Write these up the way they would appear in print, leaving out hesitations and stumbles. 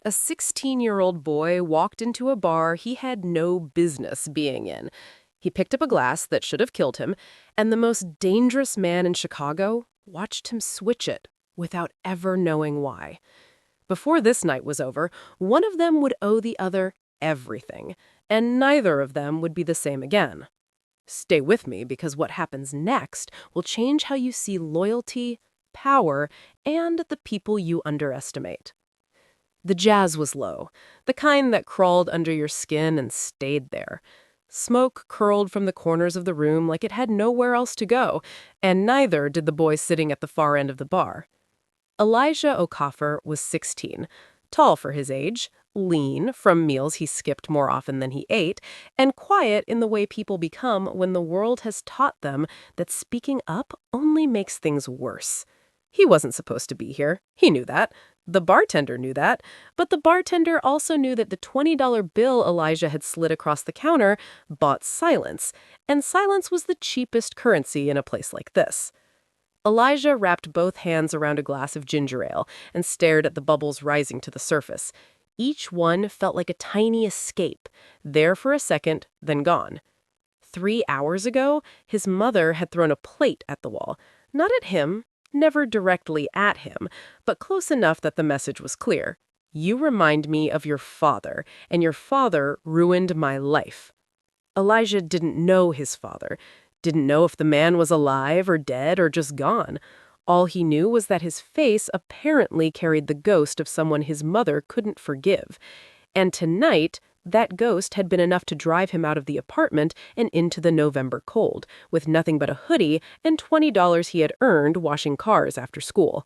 A 16-year-old boy walked into a bar he had no business being in. He picked up a glass that should have killed him, and the most dangerous man in Chicago watched him switch it without ever knowing why. Before this night was over, one of them would owe the other everything, and neither of them would be the same again. Stay with me because what happens next will change how you see loyalty, power, and the people you underestimate. The jazz was low, the kind that crawled under your skin and stayed there. Smoke curled from the corners of the room like it had nowhere else to go, and neither did the boy sitting at the far end of the bar. Elijah Okafor was 16, tall for his age, lean from meals he skipped more often than he ate, and quiet in the way people become when the world has taught them that speaking up only makes things worse. He wasn't supposed to be here. He knew that. The bartender knew that. But the bartender also knew that the $20 bill Elijah had slid across the counter bought silence, and silence was the cheapest currency in a place like this. Elijah wrapped both hands around a glass of ginger ale and stared at the bubbles rising to the surface. Each one felt like a tiny escape, there for a second, then gone. 3 hours ago, his mother had thrown a plate at the wall, not at him, never directly at him, but close enough that the message was clear. You remind me of your father, and your father ruined my life. Elijah didn't know his father, didn't know if the man was alive or dead or just gone. All he knew was that his face apparently carried the ghost of someone his mother couldn't forgive. And tonight, that ghost had been enough to drive him out of the apartment and into the November cold, with nothing but a hoodie and $20 he had earned washing cars after school.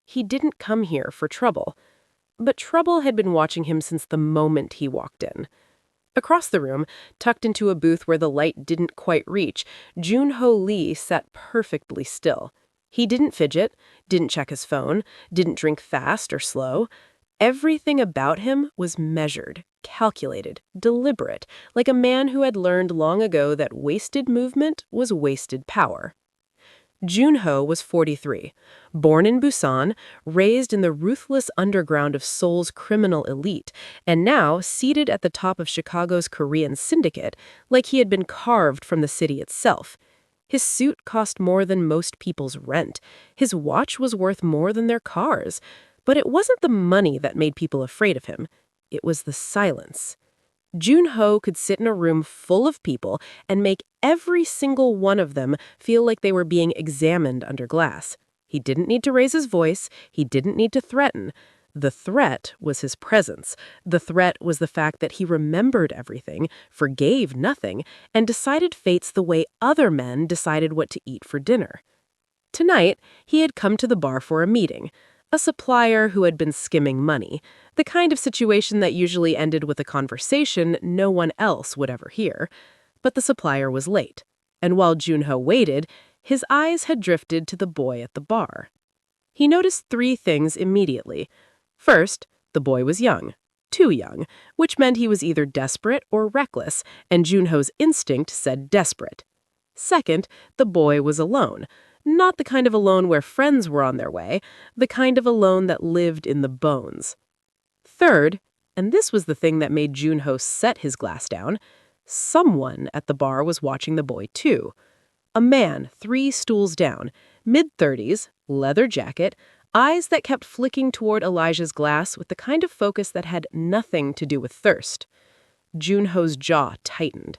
He didn't come here for trouble. But trouble had been watching him since the moment he walked in. Across the room, tucked into a booth where the light didn't quite reach, Jun-Ho Lee sat perfectly still. He didn't fidget, didn't check his phone, didn't drink fast or slow. Everything about him was measured, calculated, deliberate, like a man who had learned long ago that wasted movement was wasted power. Jun-Ho was 43, born in Busan, raised in the ruthless underground of Seoul's criminal elite, and now seated at the top of Chicago's Korean syndicate like he had been carved from the city itself. His suit cost more than most people's rent. His watch was worth more than their cars. But it wasn't the money that made people afraid of him. It was the silence. Jun-Ho could sit in a room full of people and make every single one of them feel like they were being examined under glass. He didn't need to raise his voice. He didn't need to threaten. The threat was his presence. The threat was the fact that he remembered everything, forgave nothing, and decided fates the way other men decided what to eat for dinner. Tonight, he had come to the bar for a meeting. A supplier who had been skimming money, the kind of situation that usually ended with a conversation no one else would ever hear. But the supplier was late, and while Jun-Ho waited, his eyes had drifted to the boy at the bar. He noticed 3 things immediately. First, the boy was young, too young, which meant he was either desperate or reckless, and Jun-Ho's instinct said desperate. Second, the boy was alone. Not the kind of alone where friends were on their way, the kind of alone that lived in the bones. Third, and this was the thing that made Jun-Ho set his glass down, someone at the bar was watching the boy too. A man 3 stools down, mid-30s, leather jacket, eyes that kept flicking toward Elijah's glass with the kind of focus that had nothing to do with thirst. Jun-Ho's jaw tightened.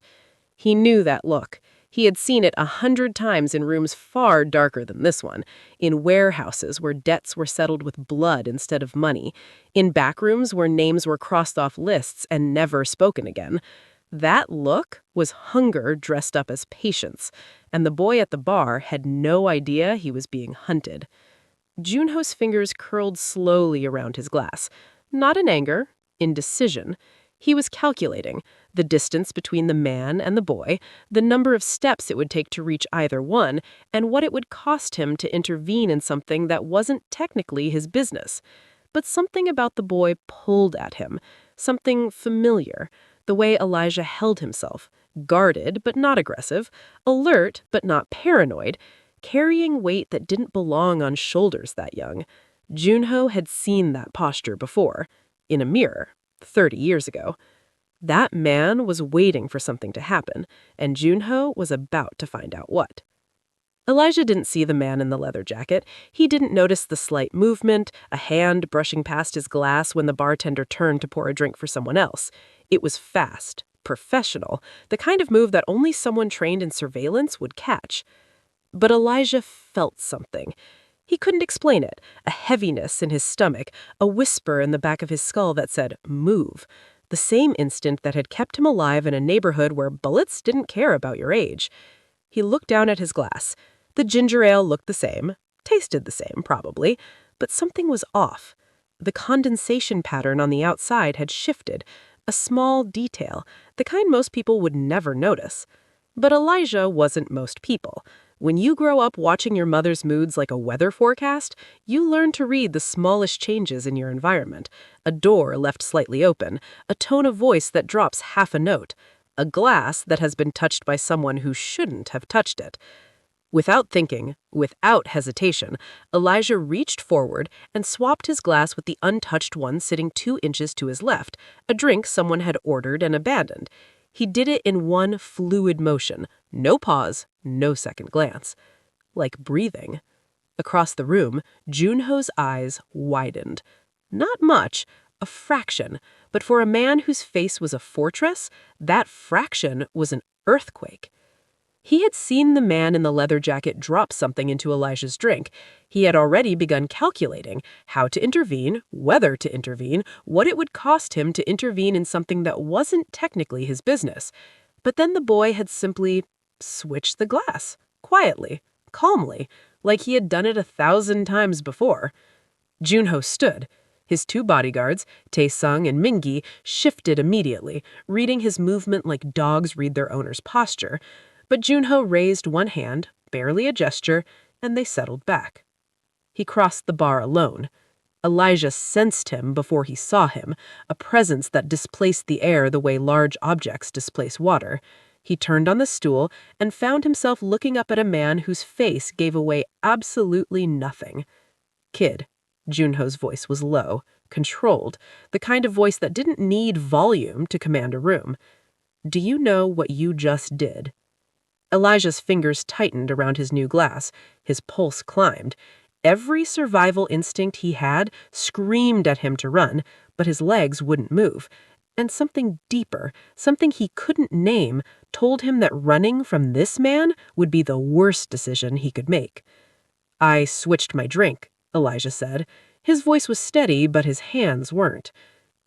He knew that look. He had seen it 100 times in rooms far darker than this one, in warehouses where debts were settled with blood instead of money, in back rooms where names were crossed off lists and never spoken again. That look was hunger dressed up as patience, and the boy at the bar had no idea he was being hunted. Jun-Ho's fingers curled slowly around his glass, not in anger, in decision. He was calculating the distance between the man and the boy, the number of steps it would take to reach either one, and what it would cost him to intervene in something that wasn't technically his business. But something about the boy pulled at him, something familiar, the way Elijah held himself, guarded but not aggressive, alert but not paranoid, carrying weight that didn't belong on shoulders that young. Jun-Ho had seen that posture before. in a mirror, 30 years ago. That man was waiting for something to happen, and Junho was about to find out what. Elijah didn't see the man in the leather jacket. He didn't notice the slight movement, a hand brushing past his glass when the bartender turned to pour a drink for someone else. It was fast, professional, the kind of move that only someone trained in surveillance would catch. But Elijah felt something. He couldn't explain it, a heaviness in his stomach, a whisper in the back of his skull that said, "Move." The same instinct that had kept him alive in a neighborhood where bullets didn't care about your age. He looked down at his glass. The ginger ale looked the same, tasted the same, probably, but something was off. The condensation pattern on the outside had shifted, a small detail, the kind most people would never notice. But Elijah wasn't most people. When you grow up watching your mother's moods like a weather forecast, you learn to read the smallest changes in your environment. A door left slightly open, a tone of voice that drops half a note, a glass that has been touched by someone who shouldn't have touched it. Without thinking, without hesitation, Elijah reached forward and swapped his glass with the untouched one sitting 2 inches to his left, a drink someone had ordered and abandoned. He did it in one fluid motion, no pause, no second glance. Like breathing. Across the room, Junho's eyes widened. Not much, a fraction, but for a man whose face was a fortress, that fraction was an earthquake. He had seen the man in the leather jacket drop something into Elijah's drink. He had already begun calculating how to intervene, whether to intervene, what it would cost him to intervene in something that wasn't technically his business. But then the boy had simply switched the glass, quietly, calmly, like he had done it 1,000 times before. Junho stood. His 2 bodyguards, Tae-sung and Mingi, shifted immediately, reading his movement like dogs read their owner's posture. But Junho raised one hand, barely a gesture, and they settled back. He crossed the bar alone. Elijah sensed him before he saw him, a presence that displaced the air the way large objects displace water. He turned on the stool and found himself looking up at a man whose face gave away absolutely nothing. "Kid." Junho's voice was low, controlled, the kind of voice that didn't need volume to command a room. "Do you know what you just did?" Elijah's fingers tightened around his new glass. His pulse climbed. Every survival instinct he had screamed at him to run, but his legs wouldn't move. And something deeper, something he couldn't name, told him that running from this man would be the worst decision he could make. "I switched my drink," Elijah said. His voice was steady, but his hands weren't.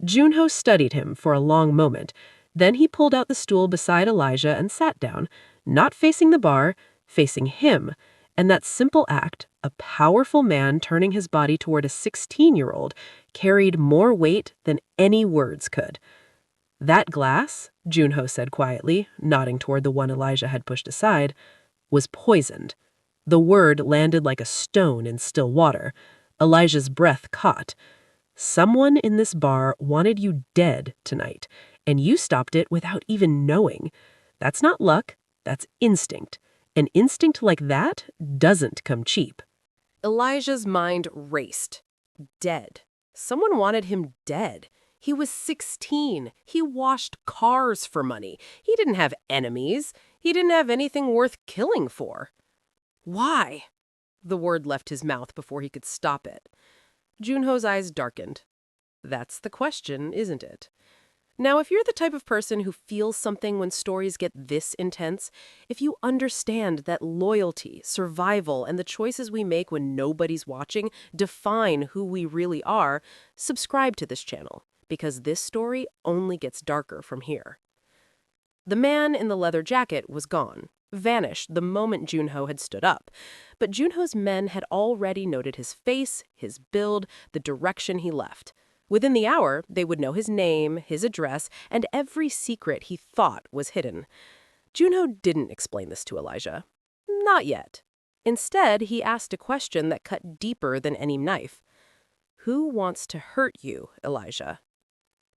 Junho studied him for a long moment. Then he pulled out the stool beside Elijah and sat down, not facing the bar, facing him. And that simple act, a powerful man turning his body toward a 16-year-old, carried more weight than any words could. "That glass," Junho said quietly, nodding toward the one Elijah had pushed aside, "was poisoned." The word landed like a stone in still water. Elijah's breath caught. "Someone in this bar wanted you dead tonight, and you stopped it without even knowing. That's not luck, that's instinct. An instinct like that doesn't come cheap." Elijah's mind raced. Dead. Someone wanted him dead. He was 16. He washed cars for money. He didn't have enemies. He didn't have anything worth killing for. Why? The word left his mouth before he could stop it. Junho's eyes darkened. That's the question, isn't it? Now, if you're the type of person who feels something when stories get this intense, if you understand that loyalty, survival, and the choices we make when nobody's watching define who we really are, subscribe to this channel, because this story only gets darker from here. The man in the leather jacket was gone, vanished the moment Junho had stood up. But Junho's men had already noted his face, his build, the direction he left. Within the hour, they would know his name, his address, and every secret he thought was hidden. Junho didn't explain this to Elijah. Not yet. Instead, he asked a question that cut deeper than any knife. "Who wants to hurt you, Elijah?"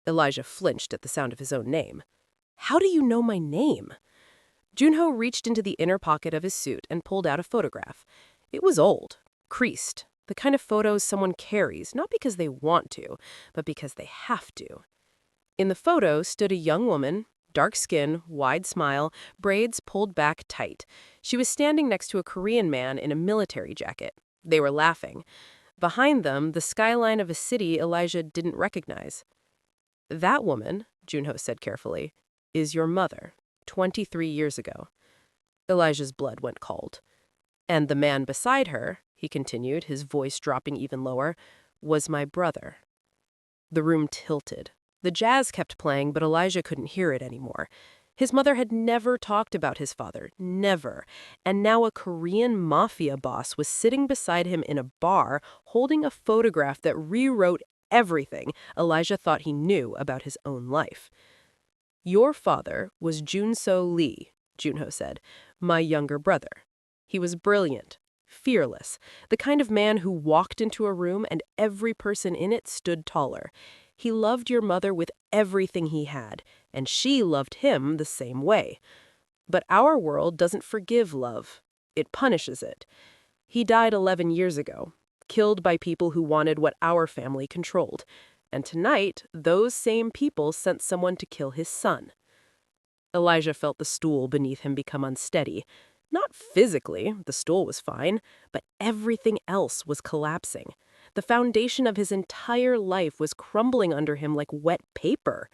Elijah flinched at the sound of his own name. "How do you know my name?" Junho reached into the inner pocket of his suit and pulled out a photograph. It was old, creased, The kind of photos someone carries, not because they want to, but because they have to. In the photo stood a young woman, dark skin, wide smile, braids pulled back tight. She was standing next to a Korean man in a military jacket. They were laughing. Behind them, the skyline of a city Elijah didn't recognize. "That woman," Junho said carefully, "is your mother, 23 years ago." Elijah's blood went cold. "And the man beside her," he continued, his voice dropping even lower, "was my brother." The room tilted. The jazz kept playing, but Elijah couldn't hear it anymore. His mother had never talked about his father, never. And now a Korean mafia boss was sitting beside him in a bar, holding a photograph that rewrote everything Elijah thought he knew about his own life. "Your father was Junso Lee," Junho said, "my younger brother. He was brilliant, fearless, the kind of man who walked into a room and every person in it stood taller. He loved your mother with everything he had, and she loved him the same way. But our world doesn't forgive love. It punishes it. He died 11 years ago, killed by people who wanted what our family controlled. And tonight, those same people sent someone to kill his son." Elijah felt the stool beneath him become unsteady. Not physically, the stool was fine, but everything else was collapsing. The foundation of his entire life was crumbling under him like wet paper.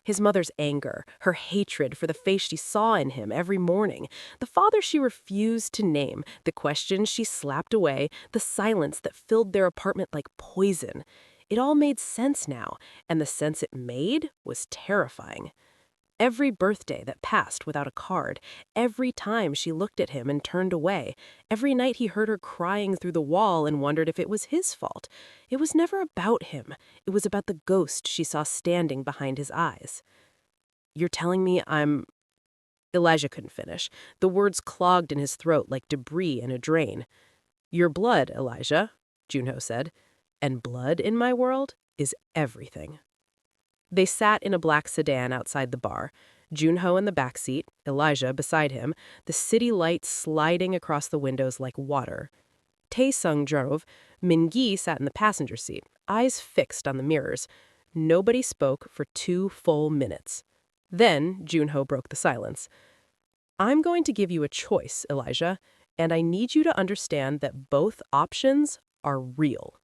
His mother's anger, her hatred for the face she saw in him every morning, the father she refused to name, the questions she slapped away, the silence that filled their apartment like poison. It all made sense now, and the sense it made was terrifying. Every birthday that passed without a card, every time she looked at him and turned away, every night he heard her crying through the wall and wondered if it was his fault. It was never about him. It was about the ghost she saw standing behind his eyes. "You're telling me I'm—" Elijah couldn't finish. The words clogged in his throat like debris in a drain. "Your blood, Elijah," Junho said, "and blood in my world is everything." They sat in a black sedan outside the bar, Junho in the back seat, Elijah beside him, the city lights sliding across the windows like water. Tae-sung drove. Min-gi sat in the passenger seat, eyes fixed on the mirrors. Nobody spoke for 2 full minutes. Then Junho broke the silence. "I'm going to give you a choice, Elijah, and I need you to understand that both options are real."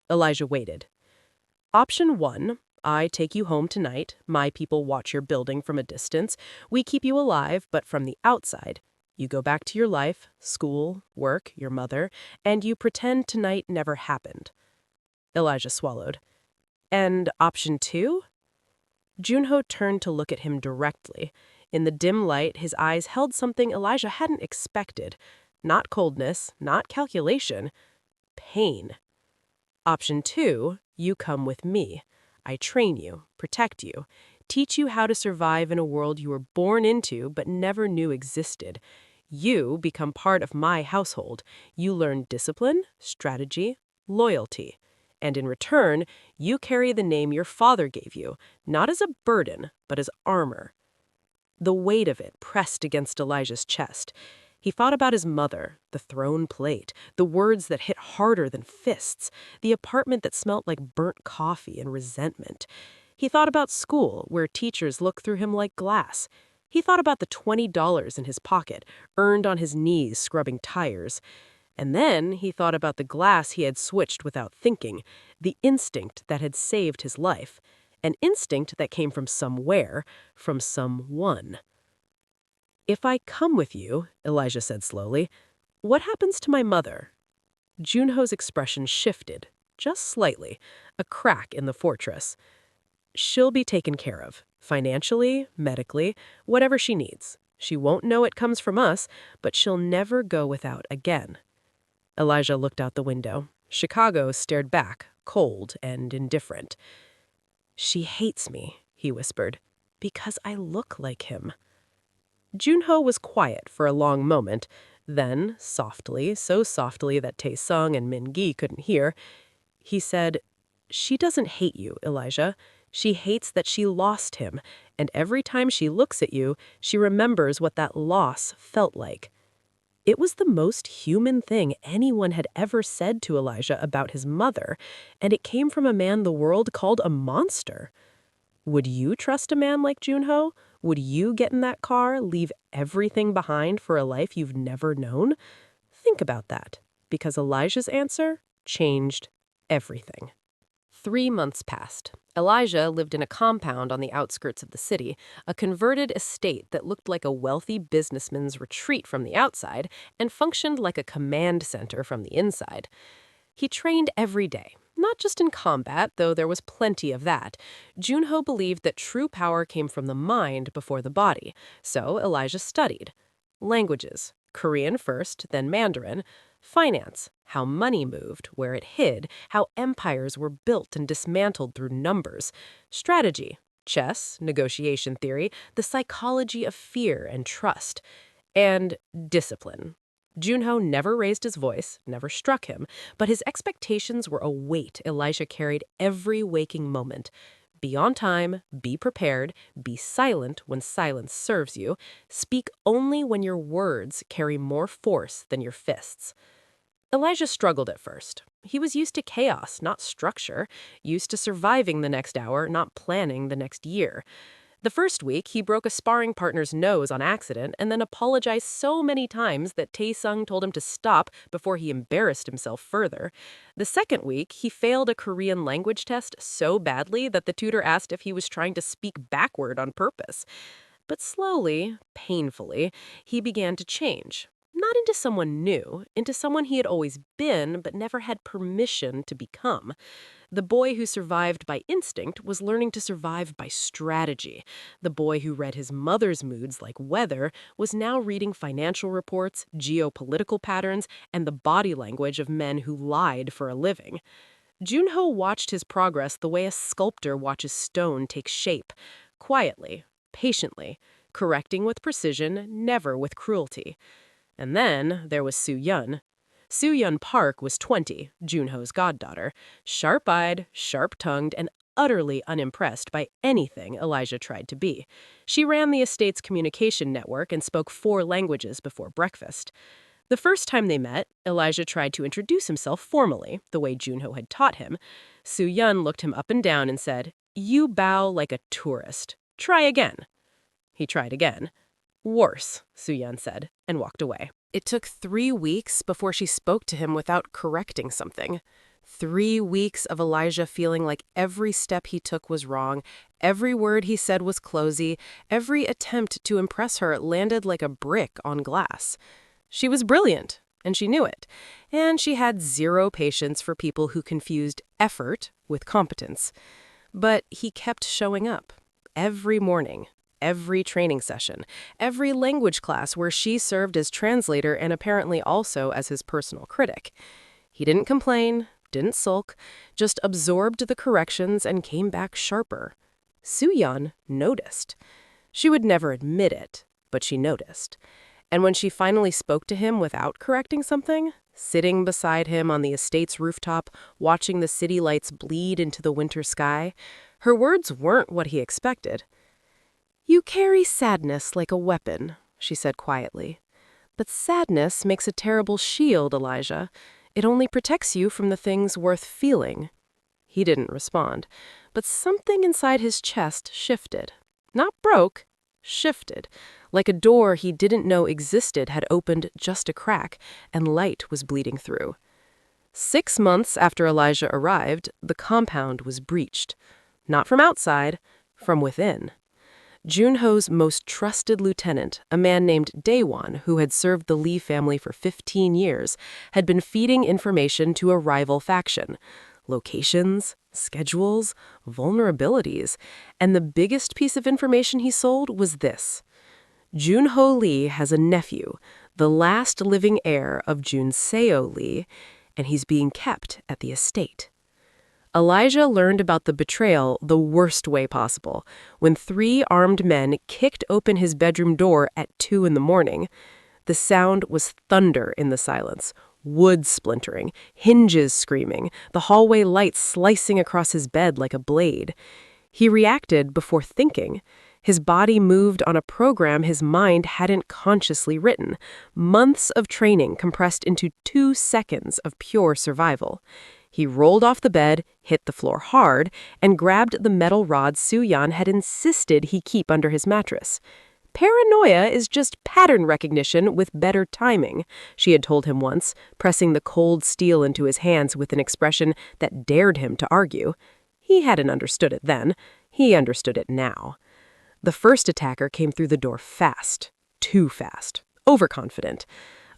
Elijah waited. "Option 1. I take you home tonight. My people watch your building from a distance. We keep you alive, but from the outside. You go back to your life, school, work, your mother, and you pretend tonight never happened." Elijah swallowed. "And option 2? Junho turned to look at him directly. In the dim light, his eyes held something Elijah hadn't expected. Not coldness, not calculation. Pain. "Option 2, you come with me. I train you, protect you, teach you how to survive in a world you were born into but never knew existed. You become part of my household. You learn discipline, strategy, loyalty. And in return, you carry the name your father gave you, not as a burden, but as armor." The weight of it pressed against Elijah's chest. He thought about his mother, the thrown plate, the words that hit harder than fists, the apartment that smelt like burnt coffee and resentment. He thought about school, where teachers looked through him like glass. He thought about the $20 in his pocket, earned on his knees scrubbing tires. And then he thought about the glass he had switched without thinking, the instinct that had saved his life, an instinct that came from somewhere, from someone. "If I come with you," Elijah said slowly, "what happens to my mother?" Junho's expression shifted, just slightly, a crack in the fortress. "She'll be taken care of, financially, medically, whatever she needs. She won't know it comes from us, but she'll never go without again." Elijah looked out the window. Chicago stared back, cold and indifferent. "She hates me," he whispered, "because I look like him." Junho was quiet for a long moment. Then, softly, so softly that Tae-sung and Min-gi couldn't hear, he said, "She doesn't hate you, Elijah. She hates that she lost him, and every time she looks at you, she remembers what that loss felt like." It was the most human thing anyone had ever said to Elijah about his mother, and it came from a man the world called a monster. Would you trust a man like Junho? Would you get in that car, leave everything behind for a life you've never known? Think about that, because Elijah's answer changed everything. 3 months passed. Elijah lived in a compound on the outskirts of the city, a converted estate that looked like a wealthy businessman's retreat from the outside and functioned like a command center from the inside. He trained every day, not just in combat, though there was plenty of that. Junho believed that true power came from the mind before the body, so Elijah studied. Languages, Korean first, then Mandarin. Finance, how money moved, where it hid, how empires were built and dismantled through numbers. Strategy, chess, negotiation theory, the psychology of fear and trust. And discipline. Junho never raised his voice, never struck him, but his expectations were a weight Elijah carried every waking moment. Be on time, be prepared, be silent when silence serves you, speak only when your words carry more force than your fists. Elijah struggled at first. He was used to chaos, not structure, used to surviving the next hour, not planning the next year. The first week, he broke a sparring partner's nose on accident and then apologized so many times that Tae-sung told him to stop before he embarrassed himself further. The second week, he failed a Korean language test so badly that the tutor asked if he was trying to speak backward on purpose. But slowly, painfully, he began to change. Not into someone new, into someone he had always been but never had permission to become. The boy who survived by instinct was learning to survive by strategy. The boy who read his mother's moods like weather was now reading financial reports, geopolitical patterns, and the body language of men who lied for a living. Junho watched his progress the way a sculptor watches stone take shape, quietly, patiently, correcting with precision, never with cruelty. And then there was Soo-yeon. Soo-yeon Park was 20, Junho's goddaughter, sharp-eyed, sharp-tongued, and utterly unimpressed by anything Elijah tried to be. She ran the estate's communication network and spoke 4 languages before breakfast. The first time they met, Elijah tried to introduce himself formally, the way Junho had taught him. Soo-yeon looked him up and down and said, "You bow like a tourist. Try again." He tried again. "Worse," Soo-yeon said, and walked away. It took 3 weeks before she spoke to him without correcting something. 3 weeks of Elijah feeling like every step he took was wrong, every word he said was closey, every attempt to impress her landed like a brick on glass. She was brilliant, and she knew it, and she had zero patience for people who confused effort with competence. But he kept showing up, every morning. Every training session, every language class where she served as translator and apparently also as his personal critic. He didn't complain, didn't sulk, just absorbed the corrections and came back sharper. Soo-yeon noticed. She would never admit it, but she noticed. And when she finally spoke to him without correcting something, sitting beside him on the estate's rooftop, watching the city lights bleed into the winter sky, her words weren't what he expected. "You carry sadness like a weapon," she said quietly. "But sadness makes a terrible shield, Elijah. It only protects you from the things worth feeling." He didn't respond, but something inside his chest shifted. Not broke, shifted, like a door he didn't know existed had opened just a crack, and light was bleeding through. 6 months after Elijah arrived, the compound was breached. Not from outside, from within. Junho's most trusted lieutenant, a man named Daewon, who had served the Lee family for 15 years, had been feeding information to a rival faction. Locations, schedules, vulnerabilities. And the biggest piece of information he sold was this. Junho Lee has a nephew, the last living heir of Jun Seo Lee, and he's being kept at the estate. Elijah learned about the betrayal the worst way possible, when 3 armed men kicked open his bedroom door at 2 in the morning. The sound was thunder in the silence, wood splintering, hinges screaming, the hallway light slicing across his bed like a blade. He reacted before thinking. His body moved on a program his mind hadn't consciously written. Months of training compressed into 2 seconds of pure survival. He rolled off the bed, hit the floor hard, and grabbed the metal rod Soo-yeon had insisted he keep under his mattress. Paranoia is just pattern recognition with better timing, she had told him once, pressing the cold steel into his hands with an expression that dared him to argue. He hadn't understood it then. He understood it now. The first attacker came through the door fast. Too fast. Overconfident.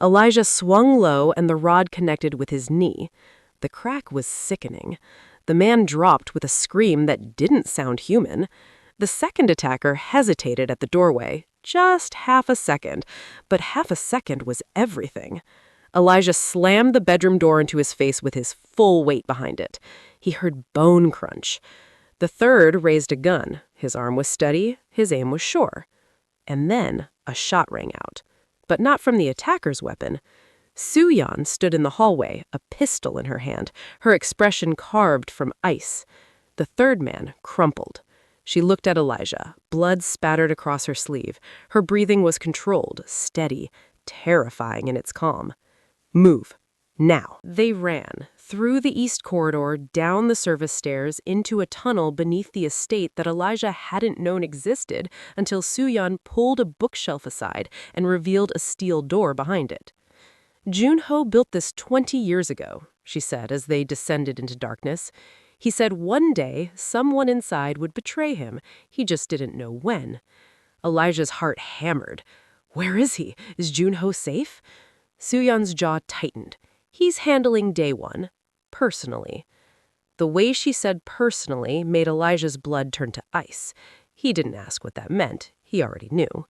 Elijah swung low and the rod connected with his knee. The crack was sickening. The man dropped with a scream that didn't sound human. The second attacker hesitated at the doorway. Just half a second. But half a second was everything. Elijah slammed the bedroom door into his face with his full weight behind it. He heard bone crunch. The third raised a gun. His arm was steady, his aim was sure. And then a shot rang out. But not from the attacker's weapon. Soo-yeon stood in the hallway, a pistol in her hand, her expression carved from ice. The third man crumpled. She looked at Elijah, blood spattered across her sleeve. Her breathing was controlled, steady, terrifying in its calm. Move. Now. They ran, through the east corridor, down the service stairs, into a tunnel beneath the estate that Elijah hadn't known existed until Soo-yeon pulled a bookshelf aside and revealed a steel door behind it. Jun-ho built this 20 years ago, she said as they descended into darkness. He said one day someone inside would betray him. He just didn't know when. Elijah's heart hammered. Where is he? Is Jun-ho safe? Soo-yeon's jaw tightened. He's handling day one, personally. The way she said personally made Elijah's blood turn to ice. He didn't ask what that meant. He already knew.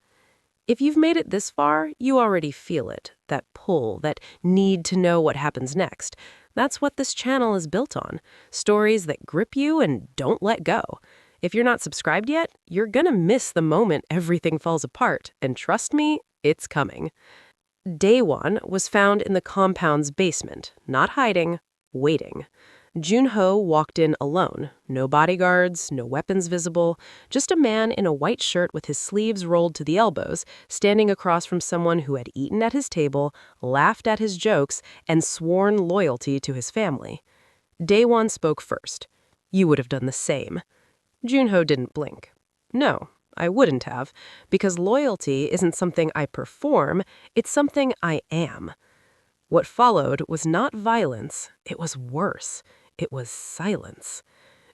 If you've made it this far, you already feel it, that pull, that need to know what happens next. That's what this channel is built on. Stories that grip you and don't let go. If you're not subscribed yet, you're gonna miss the moment everything falls apart, and trust me, it's coming. Daewon was found in the compound's basement, not hiding, waiting. Jun-ho walked in alone. No bodyguards, no weapons visible, just a man in a white shirt with his sleeves rolled to the elbows, standing across from someone who had eaten at his table, laughed at his jokes, and sworn loyalty to his family. Daewon spoke first. You would have done the same. Jun-ho didn't blink. No. I wouldn't have, because loyalty isn't something I perform, it's something I am. What followed was not violence, it was worse. It was silence.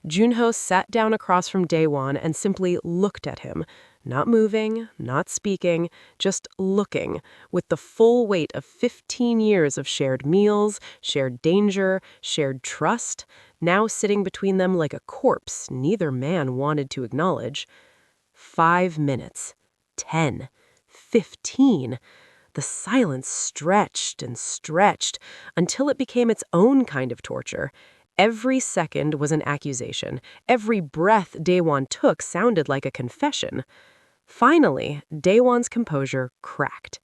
Jun-ho sat down across from Daewon and simply looked at him, not moving, not speaking, just looking, with the full weight of 15 years of shared meals, shared danger, shared trust, now sitting between them like a corpse neither man wanted to acknowledge. 5 minutes, 10, 15. The silence stretched and stretched until it became its own kind of torture. Every second was an accusation. Every breath Daewon took sounded like a confession. Finally, Daewon's composure cracked.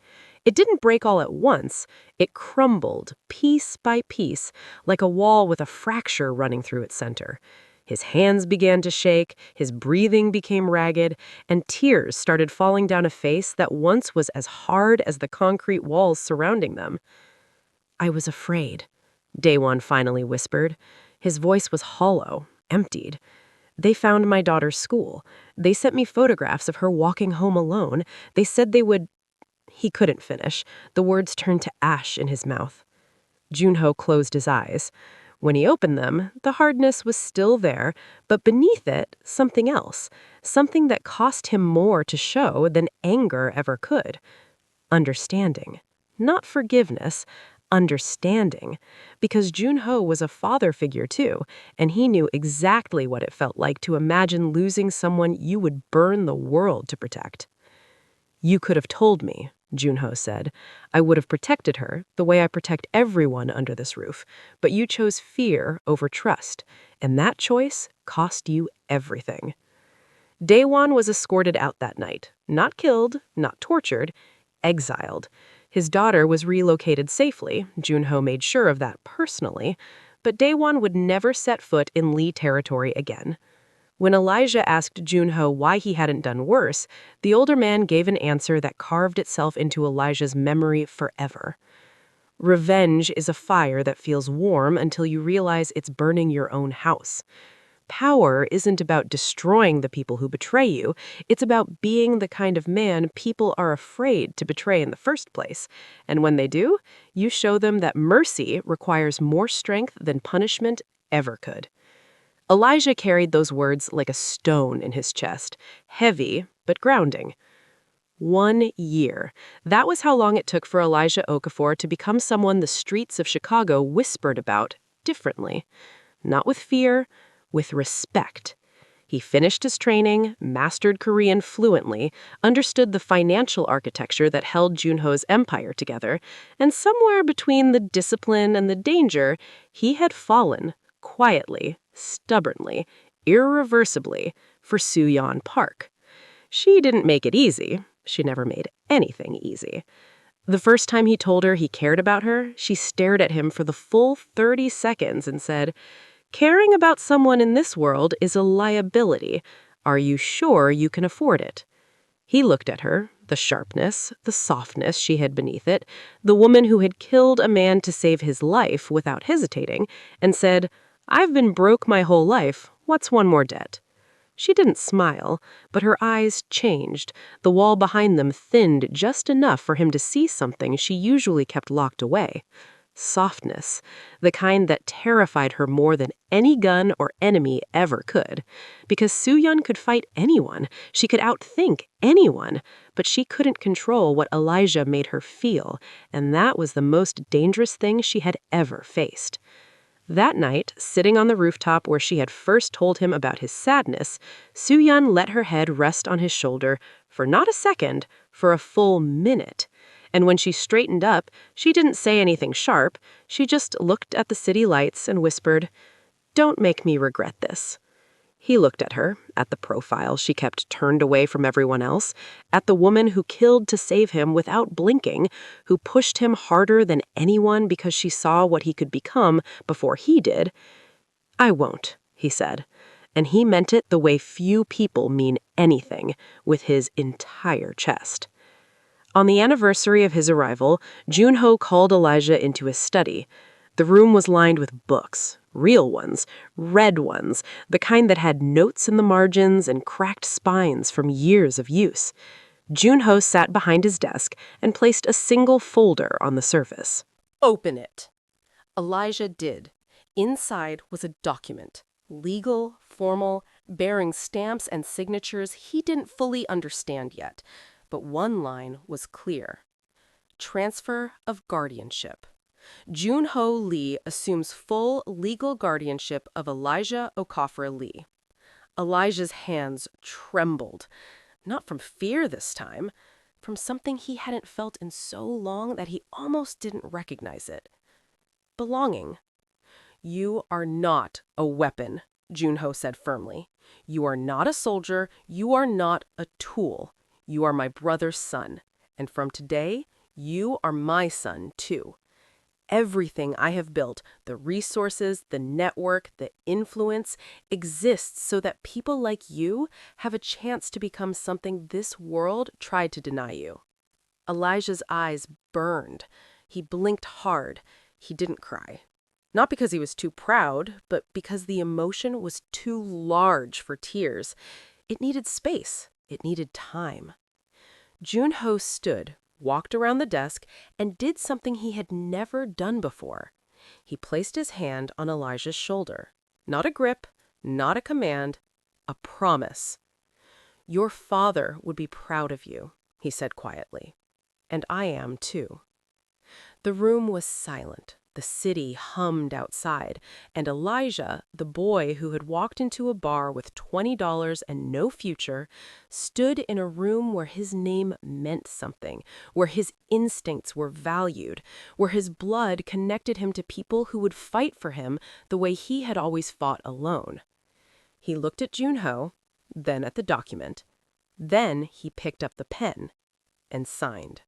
It didn't break all at once. It crumbled, piece by piece, like a wall with a fracture running through its center. His hands began to shake, his breathing became ragged, and tears started falling down a face that once was as hard as the concrete walls surrounding them. I was afraid, Daewon finally whispered. His voice was hollow, emptied. They found my daughter's school. They sent me photographs of her walking home alone. They said they would... He couldn't finish. The words turned to ash in his mouth. Jun-ho closed his eyes. When he opened them, the hardness was still there, but beneath it, something else. Something that cost him more to show than anger ever could. Understanding. Not forgiveness. Understanding. Because Jun-ho was a father figure too, and he knew exactly what it felt like to imagine losing someone you would burn the world to protect. You could have told me, Jun-ho said. I would have protected her the way I protect everyone under this roof, but you chose fear over trust, and that choice cost you everything. Daewon was escorted out that night, not killed, not tortured, exiled. His daughter was relocated safely, Jun-ho made sure of that personally, but Daewon would never set foot in Lee territory again. When Elijah asked Junho why he hadn't done worse, the older man gave an answer that carved itself into Elijah's memory forever. Revenge is a fire that feels warm until you realize it's burning your own house. Power isn't about destroying the people who betray you. It's about being the kind of man people are afraid to betray in the first place. And when they do, you show them that mercy requires more strength than punishment ever could. Elijah carried those words like a stone in his chest, heavy but grounding. 1 year. That was how long it took for Elijah Okafor to become someone the streets of Chicago whispered about differently. Not with fear, with respect. He finished his training, mastered Korean fluently, understood the financial architecture that held Junho's empire together, and somewhere between the discipline and the danger, he had fallen, quietly, stubbornly, irreversibly, for Soo-yeon Park. She didn't make it easy. She never made anything easy. The first time he told her he cared about her, she stared at him for the full 30 seconds and said, "Caring about someone in this world is a liability. Are you sure you can afford it?" He looked at her, the sharpness, the softness she had beneath it, the woman who had killed a man to save his life without hesitating, and said, "I've been broke my whole life. What's one more debt?" She didn't smile, but her eyes changed. The wall behind them thinned just enough for him to see something she usually kept locked away. Softness, the kind that terrified her more than any gun or enemy ever could. Because Soo-yeon could fight anyone, she could outthink anyone, but she couldn't control what Elijah made her feel, and that was the most dangerous thing she had ever faced. That night, sitting on the rooftop where she had first told him about his sadness, Soo-yeon let her head rest on his shoulder for not a second, for a full minute. And when she straightened up, she didn't say anything sharp. She just looked at the city lights and whispered, "Don't make me regret this." He looked at her, at the profile she kept turned away from everyone else, at the woman who killed to save him without blinking, who pushed him harder than anyone because she saw what he could become before he did. "I won't," he said. And he meant it the way few people mean anything, with his entire chest. On the anniversary of his arrival, Junho called Elijah into his study. The room was lined with books, real ones, red ones, the kind that had notes in the margins and cracked spines from years of use. Junho sat behind his desk and placed a single folder on the surface. "Open it." Elijah did. Inside was a document, legal, formal, bearing stamps and signatures he didn't fully understand yet. But one line was clear. Transfer of guardianship. Junho Lee assumes full legal guardianship of Elijah Okafor Lee. Elijah's hands trembled, not from fear this time, from something he hadn't felt in so long that he almost didn't recognize it. Belonging. "You are not a weapon," Junho said firmly. "You are not a soldier. You are not a tool. You are my brother's son, and from today, you are my son, too. Everything I have built, the resources, the network, the influence, exists so that people like you have a chance to become something this world tried to deny you." Elijah's eyes burned. He blinked hard. He didn't cry. Not because he was too proud, but because the emotion was too large for tears. It needed space. It needed time. Junho stood, walked around the desk, and did something he had never done before. He placed his hand on Elijah's shoulder. Not a grip, not a command, a promise. "Your father would be proud of you," he said quietly. "And I am, too." The room was silent. The city hummed outside, and Elijah, the boy who had walked into a bar with $20 and no future, stood in a room where his name meant something, where his instincts were valued, where his blood connected him to people who would fight for him the way he had always fought alone. He looked at Junho, then at the document. Then he picked up the pen and signed.